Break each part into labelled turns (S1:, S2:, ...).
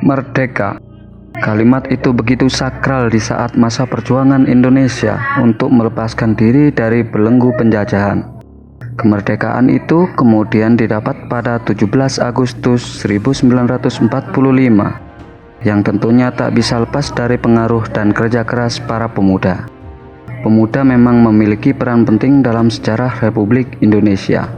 S1: Merdeka. Kalimat itu begitu sakral di saat masa perjuangan Indonesia untuk melepaskan diri dari belenggu penjajahan. Kemerdekaan itu kemudian didapat pada 17 Agustus 1945, yang tentunya tak bisa lepas dari pengaruh dan kerja keras para pemuda. Pemuda memang memiliki peran penting dalam sejarah Republik Indonesia.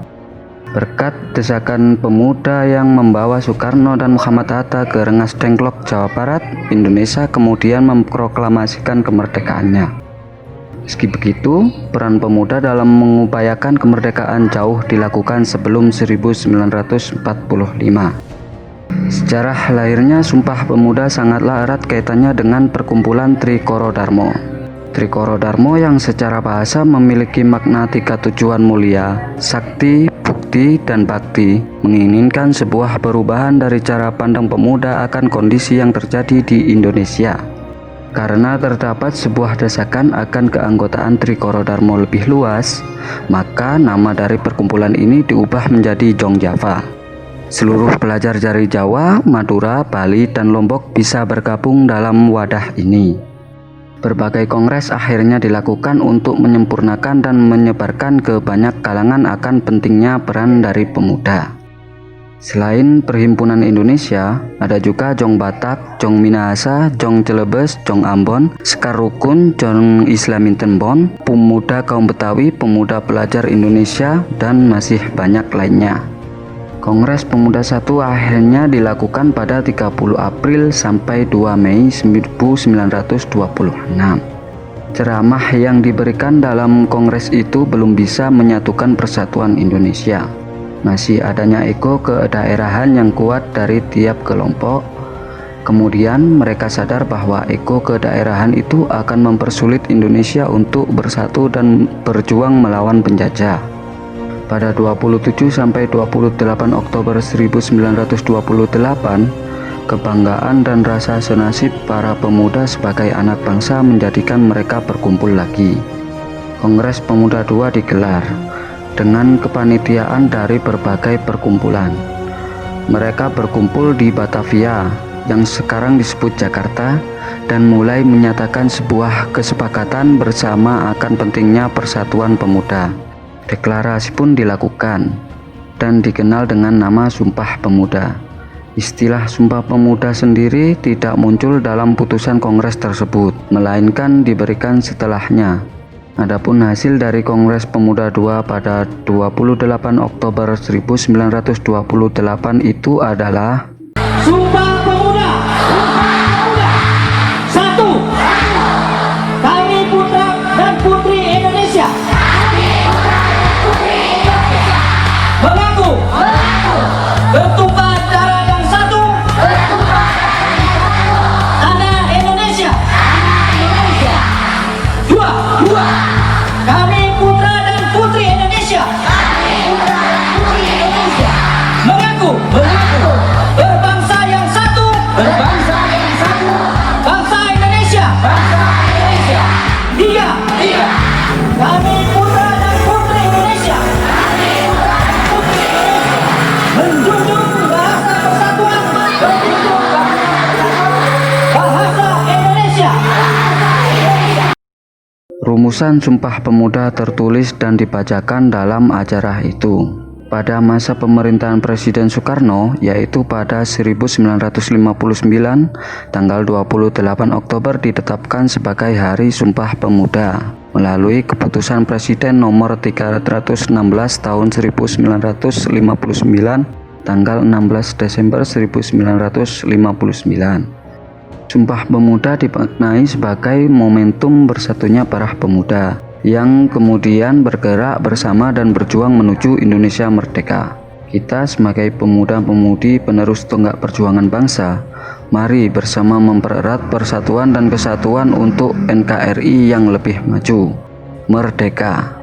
S1: Berkat desakan pemuda yang membawa Soekarno dan Muhammad Hatta ke Rengas Dengklok, Jawa Barat, Indonesia kemudian memproklamasikan kemerdekaannya. Meski begitu, peran pemuda dalam mengupayakan kemerdekaan jauh dilakukan sebelum 1945. Sejarah lahirnya Sumpah Pemuda sangatlah erat kaitannya dengan perkumpulan Trikoro Darmo. Trikoro Darmo yang secara bahasa memiliki makna 3 tujuan mulia, sakti, bukti, dan bakti, menginginkan sebuah perubahan dari cara pandang pemuda akan kondisi yang terjadi di Indonesia. Karena terdapat sebuah desakan akan keanggotaan Trikoro Darmo lebih luas, maka nama dari perkumpulan ini diubah menjadi Jong Java. Seluruh pelajar dari Jawa, Madura, Bali, dan Lombok bisa bergabung dalam wadah ini. Berbagai kongres akhirnya dilakukan untuk menyempurnakan dan menyebarkan ke banyak kalangan akan pentingnya peran dari pemuda. Selain Perhimpunan Indonesia, ada juga Jong Batak, Jong Minahasa, Jong Celebes, Jong Ambon, Sekar Rukun, Jong Islaminten Bon, Pemuda Kaum Betawi, Pemuda Pelajar Indonesia, dan masih banyak lainnya. Kongres Pemuda 1 akhirnya dilakukan pada 30 April sampai 2 Mei 1926. Ceramah yang diberikan dalam kongres itu belum bisa menyatukan persatuan Indonesia. Masih adanya ego kedaerahan yang kuat dari tiap kelompok. Kemudian mereka sadar bahwa ego kedaerahan itu akan mempersulit Indonesia untuk bersatu dan berjuang melawan penjajah. Pada 27 sampai 28 Oktober 1928, kebanggaan dan rasa senasib para pemuda sebagai anak bangsa menjadikan mereka berkumpul lagi. Kongres Pemuda II digelar dengan kepanitiaan dari berbagai perkumpulan. Mereka berkumpul di Batavia, yang sekarang disebut Jakarta, dan mulai menyatakan sebuah kesepakatan bersama akan pentingnya persatuan pemuda. Deklarasi pun dilakukan dan dikenal dengan nama Sumpah Pemuda. Istilah Sumpah Pemuda sendiri tidak muncul dalam putusan kongres tersebut, melainkan diberikan setelahnya. Adapun hasil dari Kongres Pemuda II pada 28 Oktober 1928 itu adalah
S2: Sumpah Pemuda. Satu, kami putra dan putri Indonesia mengaku bertumpah darah yang satu, tanah Indonesia. Dua, kami putra dan putri Indonesia mengaku berbangsa yang satu, bangsa Indonesia. Tiga, kami putra dan putri Indonesia menjunjung bahasa persatuan, bahasa Indonesia.
S1: Rumusan Sumpah Pemuda tertulis dan dibacakan dalam acara itu. Pada masa pemerintahan Presiden Soekarno, yaitu pada 1959, tanggal 28 Oktober ditetapkan sebagai Hari Sumpah Pemuda melalui keputusan Presiden nomor 316 tahun 1959, tanggal 16 Desember 1959. Sumpah Pemuda dimaknai sebagai momentum bersatunya para pemuda yang kemudian bergerak bersama dan berjuang menuju Indonesia merdeka. Kita sebagai pemuda-pemudi penerus tonggak perjuangan bangsa, mari bersama mempererat persatuan dan kesatuan untuk NKRI yang lebih maju. Merdeka!